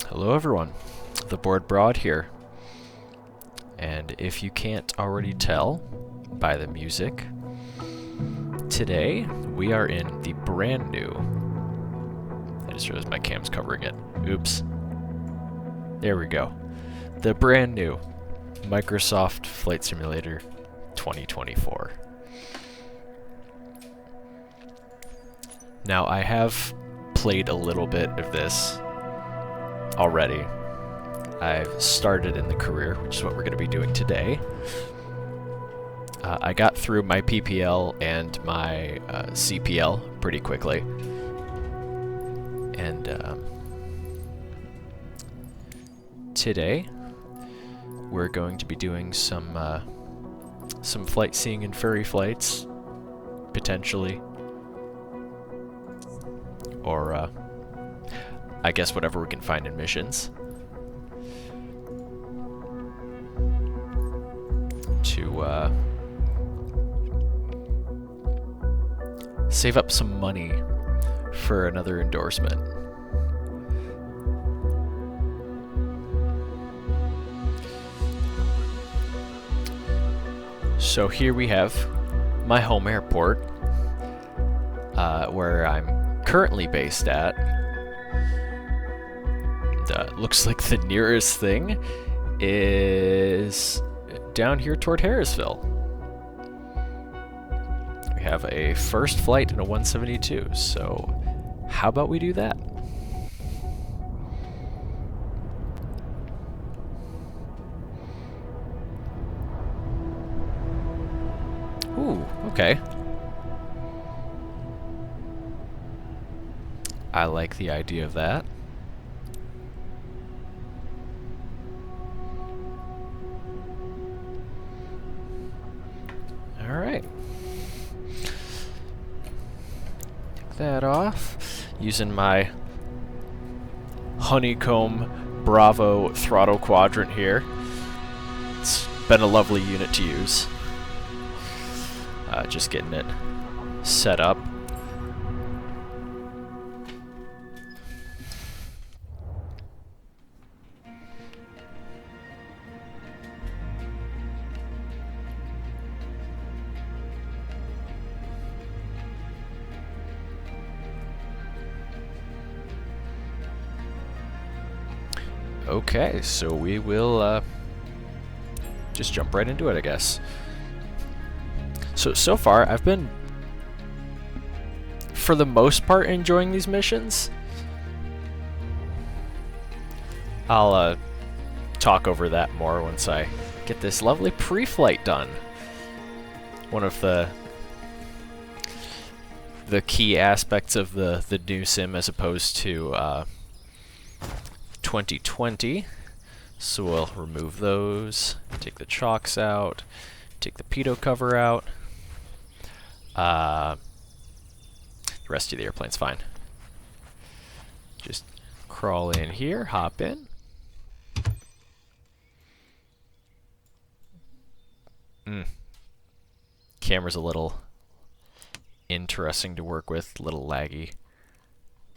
Hello everyone, the Board Broad here. And if you can't already tell by the music, today we are in the brand new, I just realized my cam's covering it, oops. There we go. The brand new Microsoft Flight Simulator 2024. Now I have played a little bit of this already. I've started in the career, which is what we're going to be doing today. I got through my PPL and my CPL pretty quickly. And today we're going to be doing some flight seeing and ferry flights, potentially. Or I guess whatever we can find in missions. To save up some money for another endorsement. So here we have my home airport, where I'm currently based at. Looks like the nearest thing is down here toward Harrisville. We have a first flight and a 172, so how about we do that? Ooh, okay. I like the idea of that. Alright. Take that off. Using my honeycomb Bravo throttle quadrant here. It's been a lovely unit to use. Just getting it set up. Okay, so we will just jump right into it, I guess. So far, I've been, for the most part, enjoying these missions. I'll talk over that more once I get this lovely pre-flight done. One of the key aspects of the new sim as opposed to 2020. So we'll remove those, take the chocks out, take the pitot cover out. The rest of the airplane's fine. Just crawl in here, hop in. Camera's a little interesting to work with, a little laggy.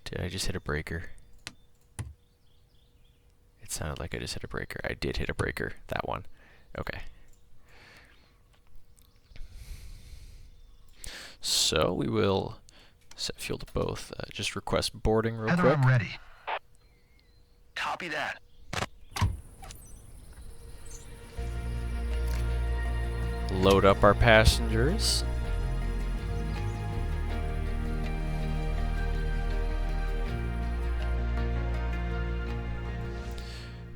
Did I just hit a breaker? It sounded like I just hit a breaker. I did hit a breaker, that one. Okay. So we will set fuel to both. Just request boarding real quick. I'm ready. Copy that. Load up our passengers.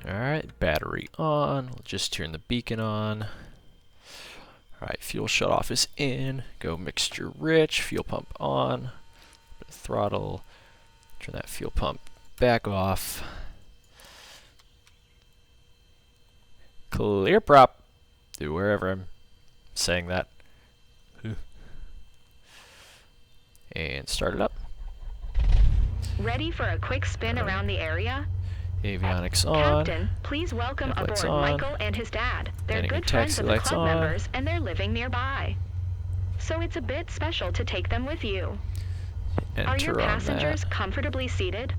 Alright, battery on. We'll just turn the beacon on. Alright, fuel shutoff is in. Go mixture rich. Fuel pump on. Bit of throttle. Turn that fuel pump back off. Clear prop. Do wherever I'm saying that. And start it up. Ready for a quick spin around the area? Avionics on. Captain, please welcome Headlights aboard on. Michael and his dad. They're Landing good and friends taxi of the lights club on. members, and they're living nearby. So it's a bit special to take them with you. Are your Enter on passengers that. comfortably seated?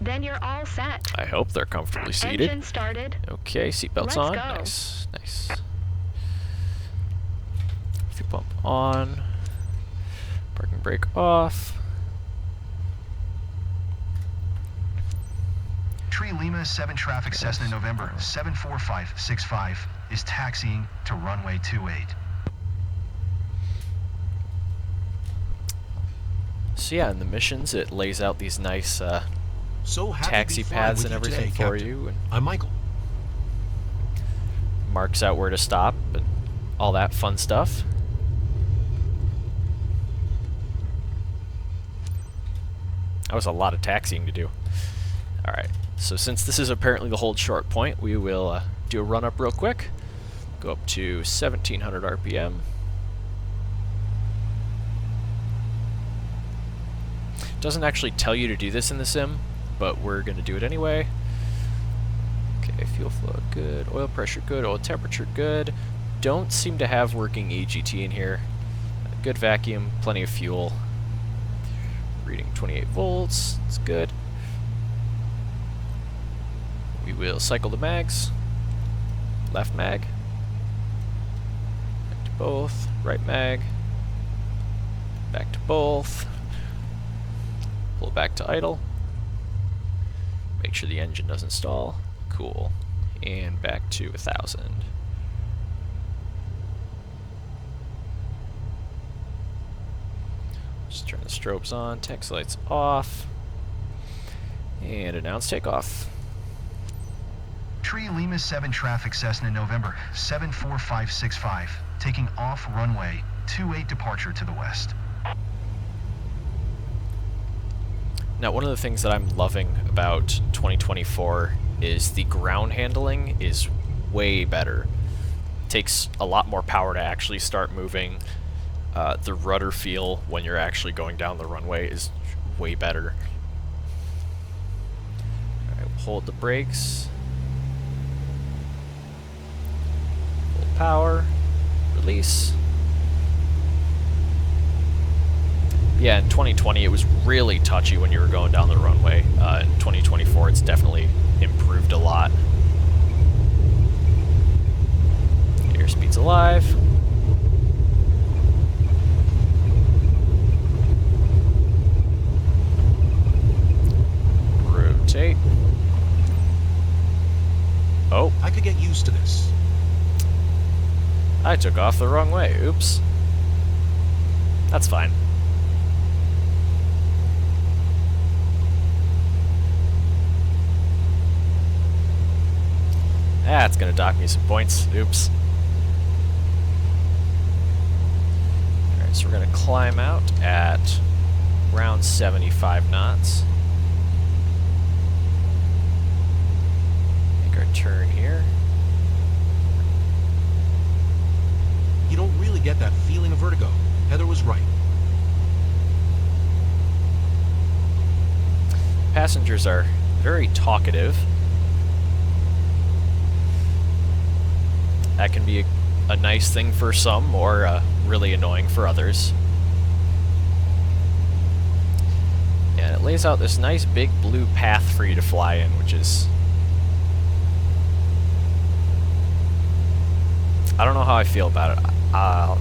Then you're all set. I hope they're comfortably seated. Engine started. Okay, seatbelts Let's on. go. Nice, nice. Fuel pump on. Parking brake off. Tree Lima 7 traffic Cessna November 74565 is taxiing to runway 28. So yeah, in the missions, it lays out these nice So happy taxi to be flying paths with and you everything today, for Captain. you, and I'm Michael. marks out where to stop and all that fun stuff. That was a lot of taxiing to do. Alright, so since this is apparently the hold short point, we will do a run up real quick. Go up to 1700 RPM. Doesn't actually tell you to do this in the sim, but we're going to do it anyway. Okay, fuel flow good, oil pressure good, oil temperature good. Don't seem to have working EGT in here. Good vacuum, plenty of fuel. Reading 28 volts, it's good. We will cycle the mags. Left mag. Back to both. Right mag. Back to both. Pull it back to idle. Make sure the engine doesn't stall. Cool. And back to 1000. Just turn the strobes on, text lights off, and announce takeoff. Tree Lima 7 traffic Cessna November 74565 taking off runway 28 departure to the west. Now, one of the things that I'm loving about 2024 is the ground handling is way better. Takes a lot more power to actually start moving. The rudder feel when you're actually going down the runway is way better. Alright, we'll hold the brakes. Full power. Release. Yeah, in 2020 it was really touchy when you were going down the runway. In 2024 it's definitely improved a lot. Airspeed's alive. Rotate. Oh, I could get used to this. I took off the wrong way. Oops. That's fine. It's gonna dock me some points. Oops. Alright, so we're gonna climb out at around 75 knots. Make our turn here. You don't really get that feeling of vertigo. Heather was right. Passengers are very talkative. That can be a nice thing for some, or really annoying for others. And it lays out this nice big blue path for you to fly in, which is... I don't know how I feel about it. I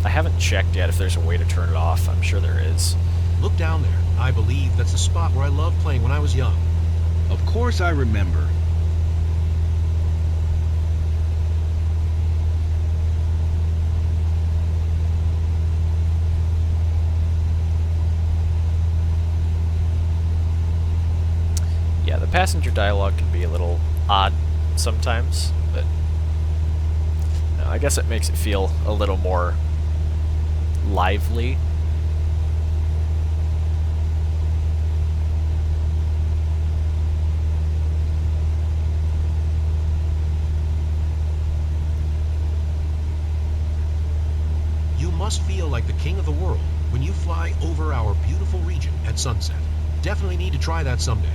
haven't checked yet if there's a way to turn it off. I'm sure there is. Look down there. I believe that's the spot where I loved playing when I was young. Of course I remember. Yeah, the passenger dialogue can be a little odd sometimes, but no, I guess it makes it feel a little more lively. You must feel like the king of the world when you fly over our beautiful region at sunset. Definitely need to try that someday.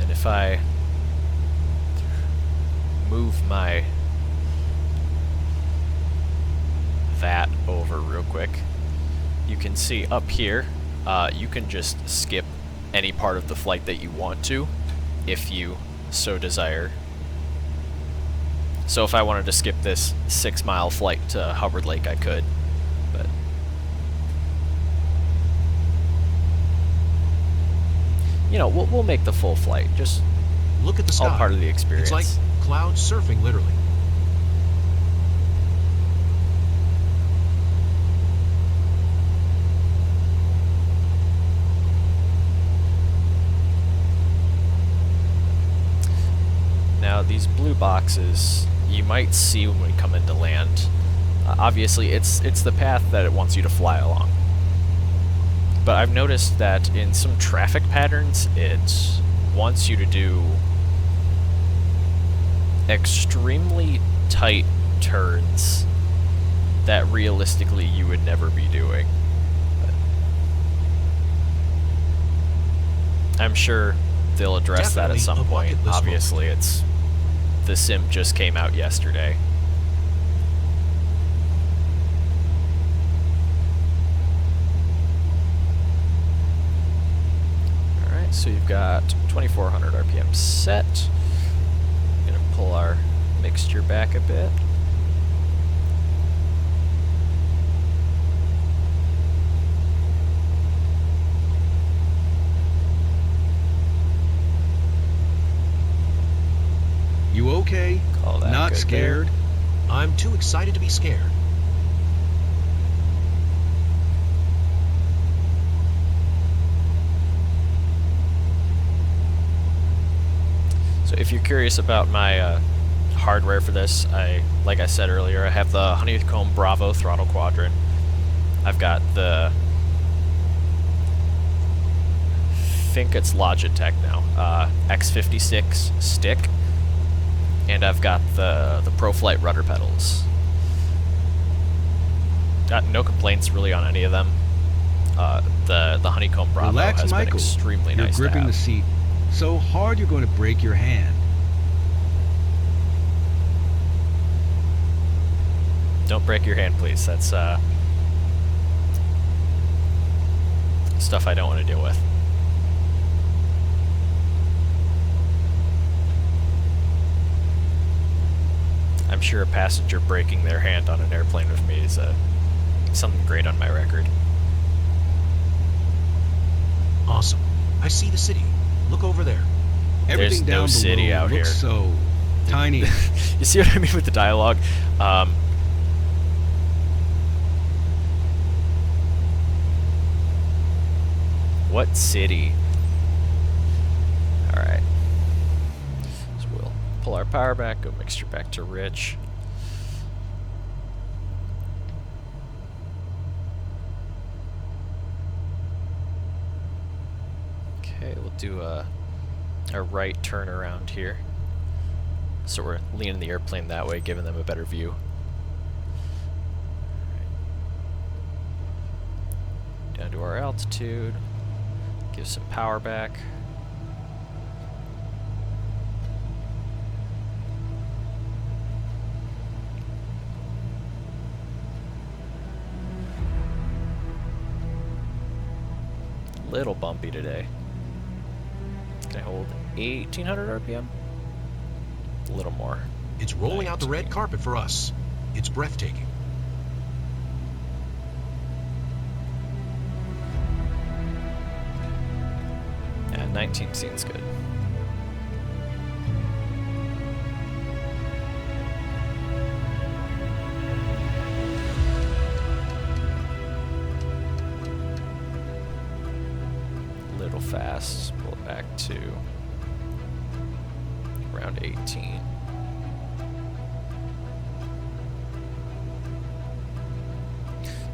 And if I move my that over real quick, you can see up here you can just skip any part of the flight that you want to, if you so desire. So if I wanted to skip this 6-mile flight to Hubbard Lake, I could, but you know, we'll make the full flight. Just Look at the sky. all part of the experience. It's like cloud surfing, literally. Now, these blue boxes you might see when we come into land. Obviously, it's the path that it wants you to fly along. But I've noticed that in some traffic patterns, it wants you to do extremely tight turns that realistically you would never be doing. But I'm sure they'll address that at some point. Obviously, it's the sim just came out yesterday. Alright, so you've got 2400 RPM set. I'm gonna pull our mixture back a bit. You okay? Call that Not good scared? there. I'm too excited to be scared. So if you're curious about my hardware for this, like I said earlier, I have the Honeycomb Bravo throttle quadrant. I've got the, I think it's Logitech now, X56 stick, and I've got the ProFlight rudder pedals. Got no complaints really on any of them. The Honeycomb Bravo Relax, has Michael. been extremely You're nice to gripping have. the seat so hard you're going to break your hand. Don't break your hand, please. That's stuff I don't want to deal with. I'm sure a passenger breaking their hand on an airplane with me is something great on my record. Awesome. I see the city. Look over there. Everything no down city below out looks here. so tiny. You see what I mean with the dialogue? What city? Alright. So we'll pull our power back, go mixture back to rich. Okay, we'll do a right turn around here. So we're leaning the airplane that way, giving them a better view. Down to our altitude. Give some power back. Little bumpy today. Can I hold 1800 RPM? A little more. It's rolling out the red carpet for us. It's breathtaking. Yeah, 19 seems good. Little fast. Pull it back to around 18.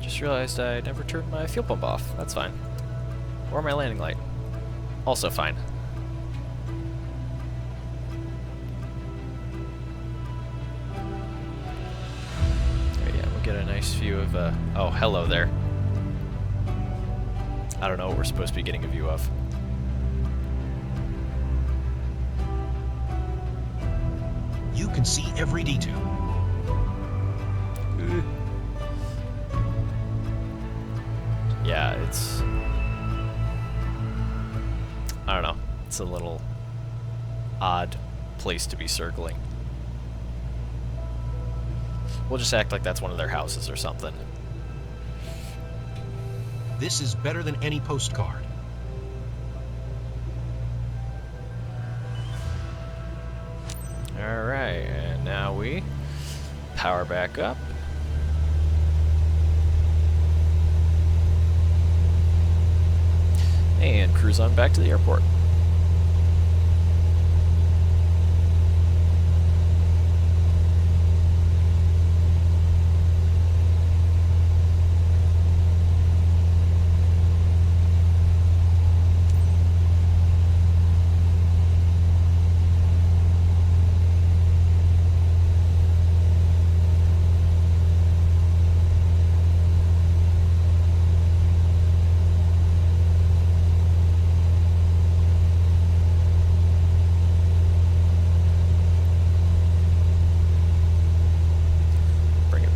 Just realized I never turned my fuel pump off. That's fine. Or my landing light. Also fine. Okay, yeah, we'll get a nice view of, oh, hello there. I don't know what we're supposed to be getting a view of. You can see every detail. Yeah, it's I don't know. It's a little odd place to be circling. We'll just act like that's one of their houses or something. This is better than any postcard. Alright, and now we power back up. And cruise on back to the airport.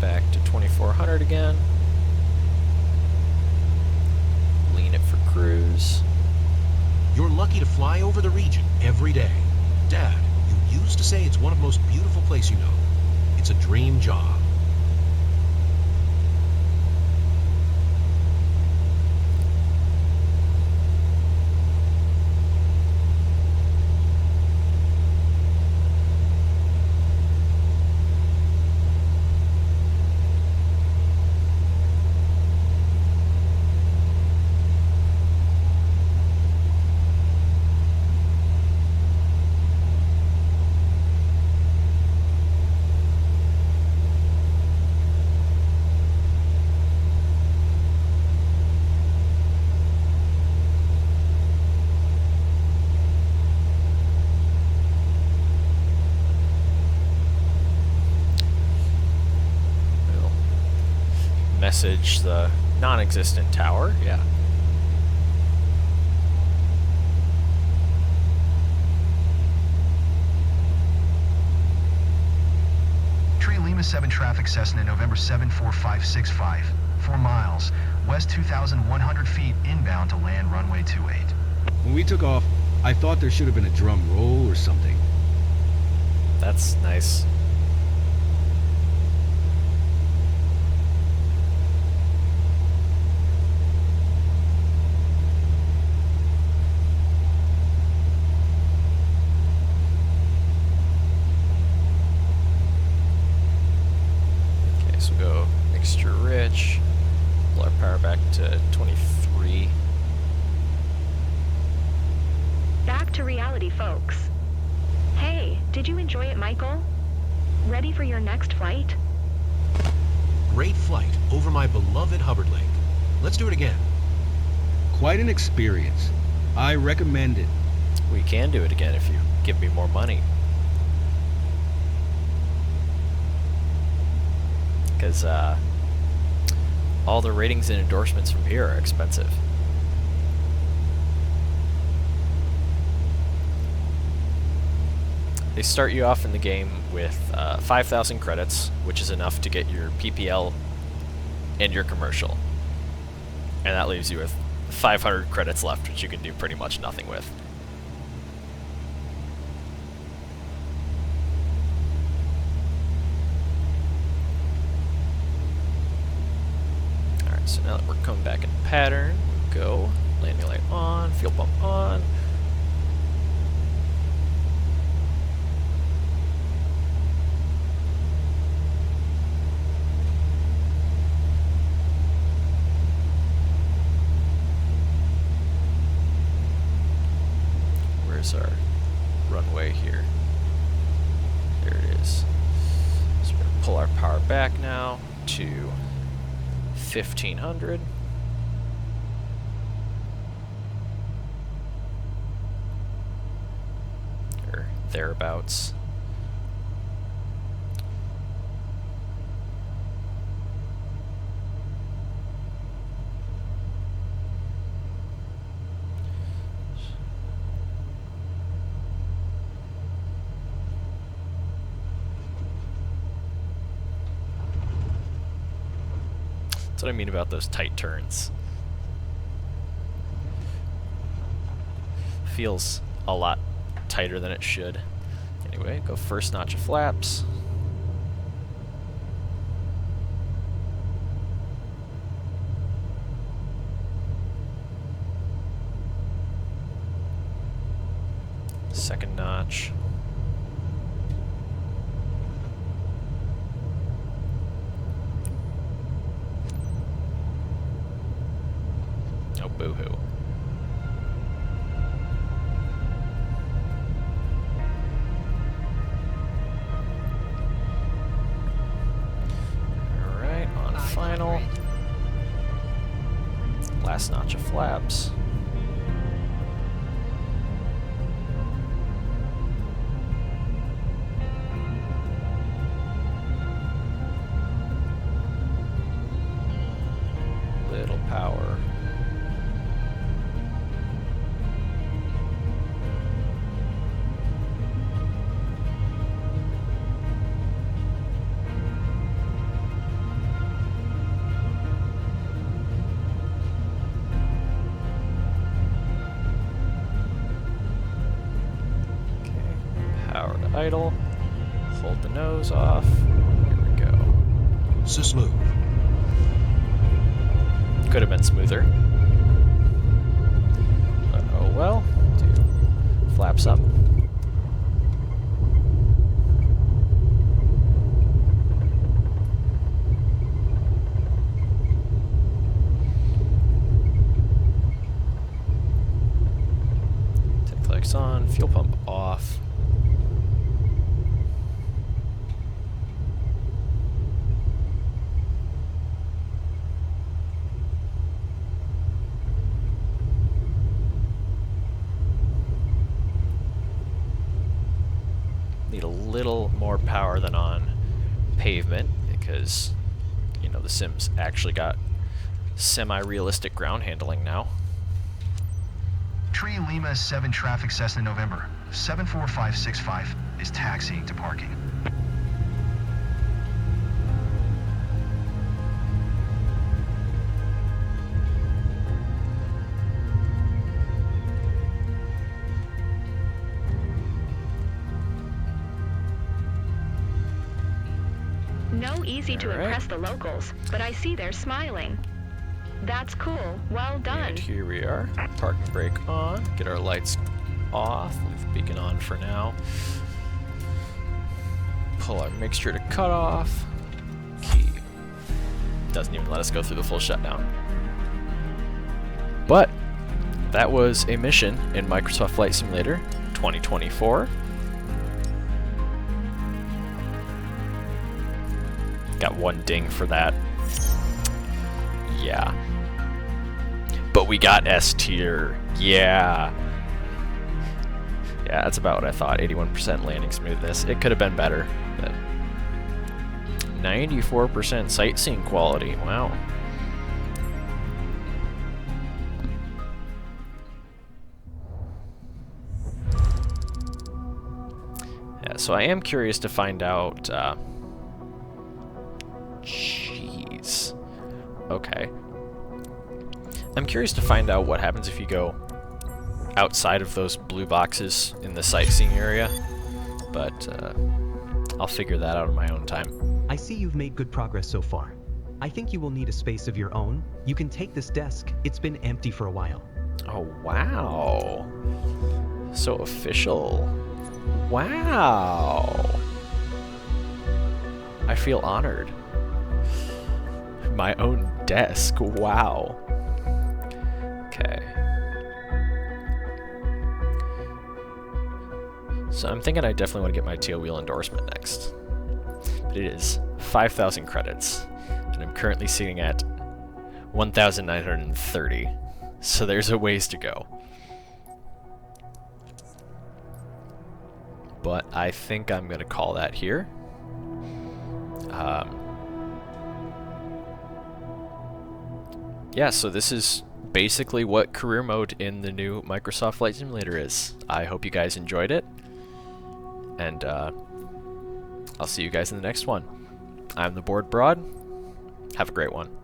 Back to 2400 again. Lean it for cruise. You're lucky to fly over the region every day. Dad, you used to say it's one of the most beautiful places you know. It's a dream job. Message the non-existent tower, yeah. Tree Lima 7 traffic Cessna November 74565, 4 miles, west 2,100 feet inbound to land runway 28. When we took off, I thought there should have been a drum roll or something. That's nice. So go extra rich, pull our power back to 23. Back to reality, folks. Hey, did you enjoy it, Michael? Ready for your next flight? Great flight over my beloved Hubbard Lake. Let's do it again. Quite an experience. I recommend it. We can do it again if you give me more money. Because all the ratings and endorsements from here are expensive. They start you off in the game with 5,000 credits, which is enough to get your PPL and your commercial. And that leaves you with 500 credits left, which you can do pretty much nothing with. So now that we're coming back in pattern, we'll go landing light on, fuel pump on. Where's our runway here? There it is. So we're going to pull our power back now to 1,500. Or thereabouts. That's what I mean about those tight turns. Feels a lot tighter than it should. Anyway, go first notch of flaps. Second notch. Oh, boo-hoo. Alright, on final. Last notch of flaps. Little power. Power to idle. Hold the nose off. Here we go. So smooth. Could have been smoother. But oh well. Do flaps up. Tail lights on. Fuel pump off. Need a little more power than on pavement because, you know, the Sim's actually got semi-realistic ground handling now. Tree Lima 7 traffic Cessna November 74565 is taxiing to parking. No easy to All right. impress the locals, but I see they're smiling. That's cool. Well done. And here we are. Parking brake on. Get our lights off. Leave the beacon on for now. Pull our mixture to cut off. Key. Doesn't even let us go through the full shutdown. But that was a mission in Microsoft Flight Simulator 2024. Got one ding for that. Yeah. But we got S tier. Yeah. Yeah, that's about what I thought. 81% landing smoothness. It could have been better, but 94% sightseeing quality. Wow. Yeah, so I am curious to find out. Jeez. Okay. I'm curious to find out what happens if you go outside of those blue boxes in the sightseeing area, but I'll figure that out on my own time. I see you've made good progress so far. I think you will need a space of your own. You can take this desk. It's been empty for a while. Oh, wow. So official. Wow. I feel honored. My own desk. Wow. Okay. So I'm thinking I definitely want to get my tail wheel endorsement next. But it is 5,000 credits, and I'm currently sitting at 1,930. So there's a ways to go. But I think I'm going to call that here. Yeah, so this is basically what career mode in the new Microsoft Flight Simulator is. I hope you guys enjoyed it, and I'll see you guys in the next one. I'm the Board Broad. Have a great one.